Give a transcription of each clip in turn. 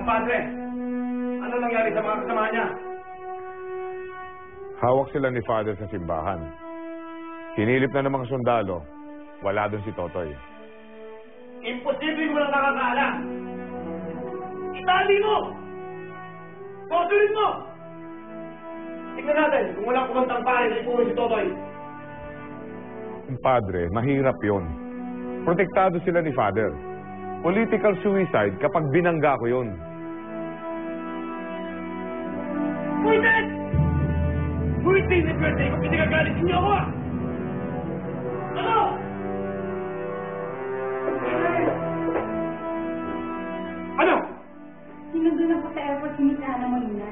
padre. Ano nangyari sa mga kasama niya? Hawak sila ni Father sa simbahan. Sinilip na ng mga sundalo. Wala doon si Totoy. Imposible mo lang nakakaalam. Itali mo! Tutuloy mo! Tignan natin kung walang kumantang pare na ipuro si Totoy. Padre, mahirap yon. Protektado sila ni Father. Political suicide kapag binangga ko yun. Buisit! Buisit na birthday ko, pinagagalit niyo ako ah! Ano? Ano? Sinundo na po sa airport si Miss Ana Molina.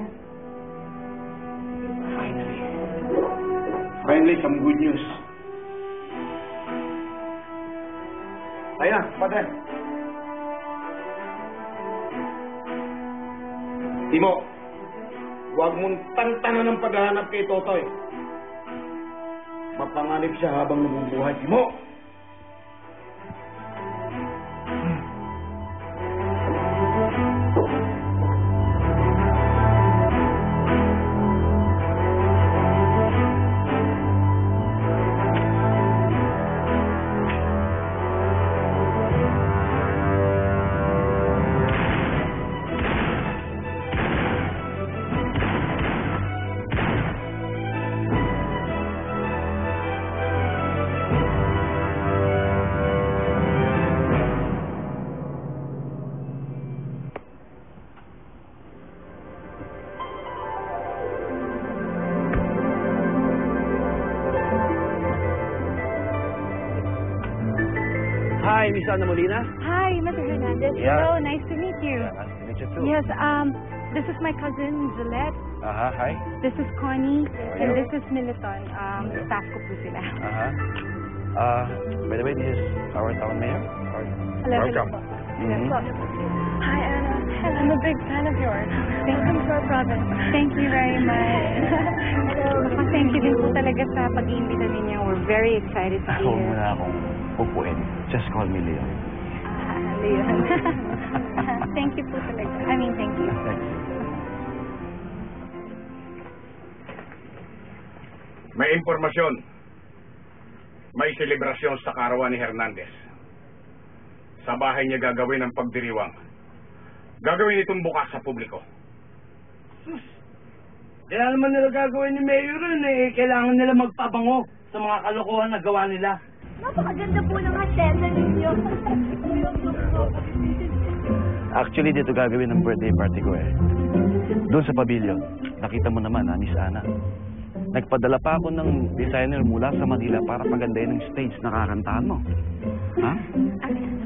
Finally, some good news. Ayan, padre. Timo, huwag mong tantanan ng paghahanap kay Totoy. Mapanganib siya habang nabubuhay, Timo. Hi, Miss Ana Molina. Hi, Mr. Hernandez. Yeah. Hello, nice to meet you. Nice to meet you too. Yes, this is my cousin, Gillette. Hi. This is Connie. How are And you? this is Militon. Staff ko po sila. By the way, this is our town mayor. Hello, Welcome. hello po. Mhm. Hi, Anna. I'm a big fan of yours. Welcome to our province. Thank you very much. Hello. Thank you din po talaga sa pag-iimbita ninyo. We're very excited to be Huwag mo here. na akong upuin. Just call me Leo. Leon. Thank you po talaga. Thank you. Thanks. May impormasyon. May selebrasyon sa karawan ni Hernandez. Sa bahay niya gagawin ang pagdiriwang. Gagawin itong bukas sa publiko. Kaya naman nila gagawin ni Mayor yun eh. Kailangan nila magpabango sa mga kalokohan na gawa nila. Napakaganda po ng agenda ninyo. Actually, dito gagawin ang birthday party ko eh. Doon sa pavilion, nakita mo naman Miss Ana. Nagpadala pa ako ng designer mula sa Manila para pagandahin ng stage na kakantahan mo. Ha?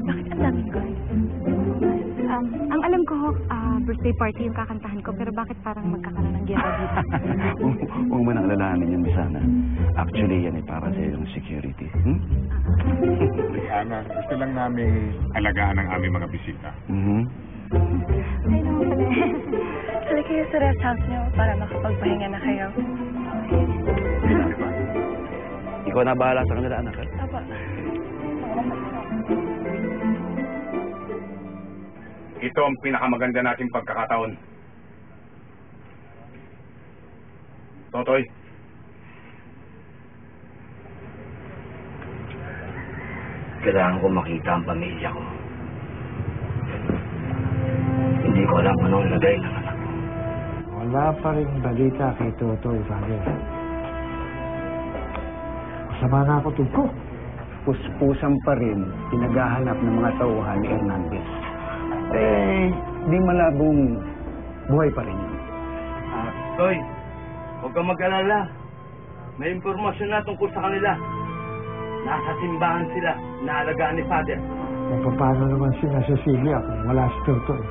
Bakit ang daming ko? Ang alam ko, birthday party yung kakantahan ko, pero bakit parang magkakaroon ng gera dito? Huwag mo nang alalahanin yun, Miss Ana. Actually, yan ay para sa yung security. Ana, gusto lang namin alagaan ang aming mga bisita. Ay, naman pala. Sali kayo sa rest house niyo para makapagpahinga na kayo. Ikaw na bahala sa kanila, anak. Apa. Ito ang pinakamaganda nating pagkakataon. Totoy. Kailangan ko makita ang pamilya ko. Hindi ko alam anong lagay ng anak ko. Wala pa rin balita kay Totoy, Father. Masama na ako tugko. Puspusan pa rin pinaghahanap ng mga tauhan ni Hernandez. Di malabong buhay pa rin yun. Toy, huwag kang mag-alala. May impormasyon na tungkol sa kanila. Nasa simbahan sila, naalagaan ni Father. Paano naman si Cecilia kung wala si Totoy?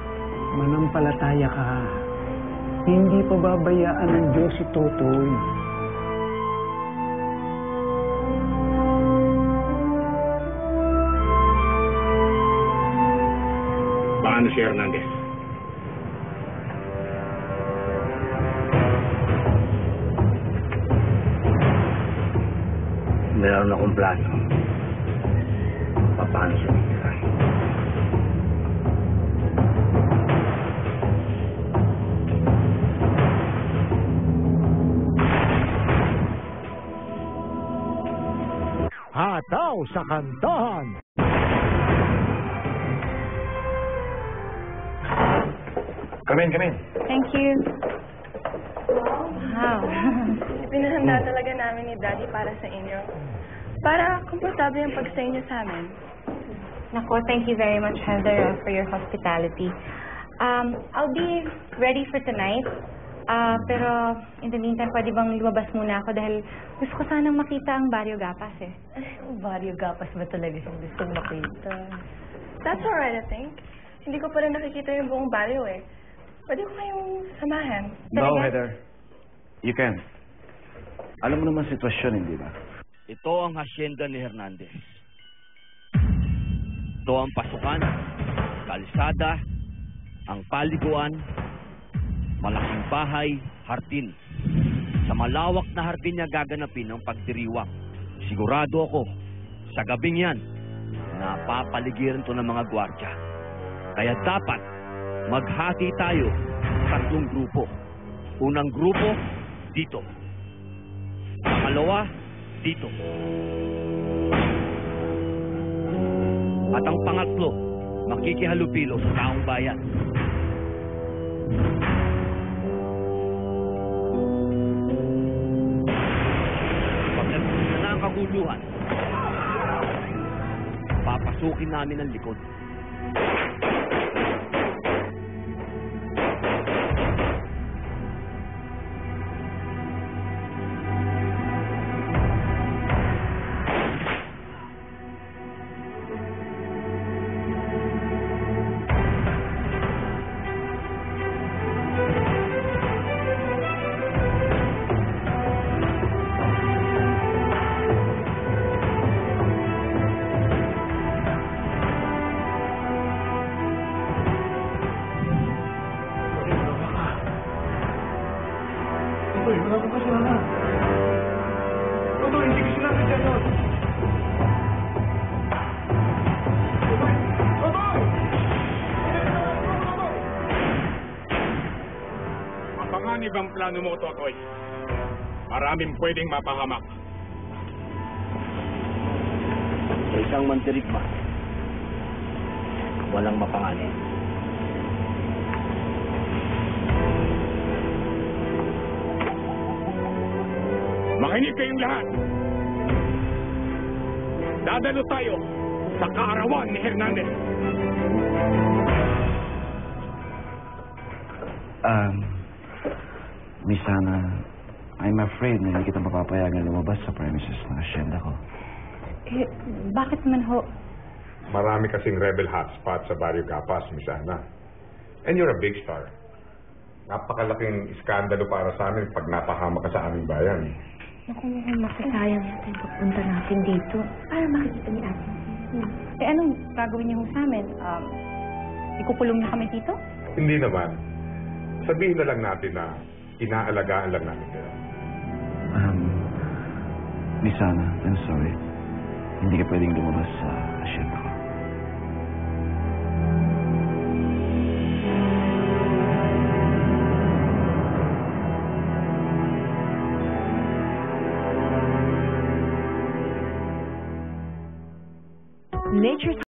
Manampalataya ka. Hindi pa babayaan ng Diyos si Totoy. Paano si Hernandez? Meron akong plano. Paano siya titirahin? Umataw sa kantahan. Come in. Thank you. Wow. Pinahanda talaga namin ni Daddy para sa inyo. Para komportable yung pagstay niyo sa amin. Nako, thank you very much, Heather, for your hospitality. I'll be ready for tonight. Pero in the meantime, pwede bang lumabas muna ako dahil gusto ko sanang makita ang Barrio Gapas eh. Barrio Gapas ba talaga yung gusto makita? That's alright, I think. Hindi ko pa rin nakikita yung buong barrio eh. Pwede ko kayong samahan. No, Talaga? Heather. You can. Alam mo naman sitwasyon, hindi ba? Ito ang hasyenda ni Hernandez. Ito ang pasukan, kalsada, ang paliguan, malaking bahay, hardin. Sa malawak na hardin niya gaganapin ang pagdiriwang. Sigurado ako, sa gabing yan, napapaligiran to ng mga gwardya. Kaya dapat maghati tayo sa 3 grupo. Unang grupo, dito. Pangalawa, dito. At ang pangatlo, makikihalupilo sa taong bayan. Pag nagpunta na ang kaguluhan, papasukin namin ang likod. Mapanganib ang plano mo, Totoy. Maraming pwedeng mapahamak. Sa isang mandirigma, walang mapanganib. Makinig kayong lahat. Dadalo tayo sa kaarawan ni Hernandez. Miss Ana, I'm afraid na hindi kita mapapayagan lumabas sa premises ng asyenda ko. Eh, bakit man ho? Marami kasing rebel hotspot sa Barrio Gapas, Miss Ana. And you're a big star. Napakalaking iskandalo para sa amin pag napahama ka sa aming bayan. Naku, mukhang masasayang natin pagpunta natin dito. Para makikita ni Ate. Eh, anong gagawin niyo ho sa amin? Ikukulong niyo kami dito? Hindi naman. Sabihin na lang natin na inaalagaan lang namin kayo. Miss Ana, I'm sorry. Hindi ka pwedeng lumabas sa asyenda ko. Nature's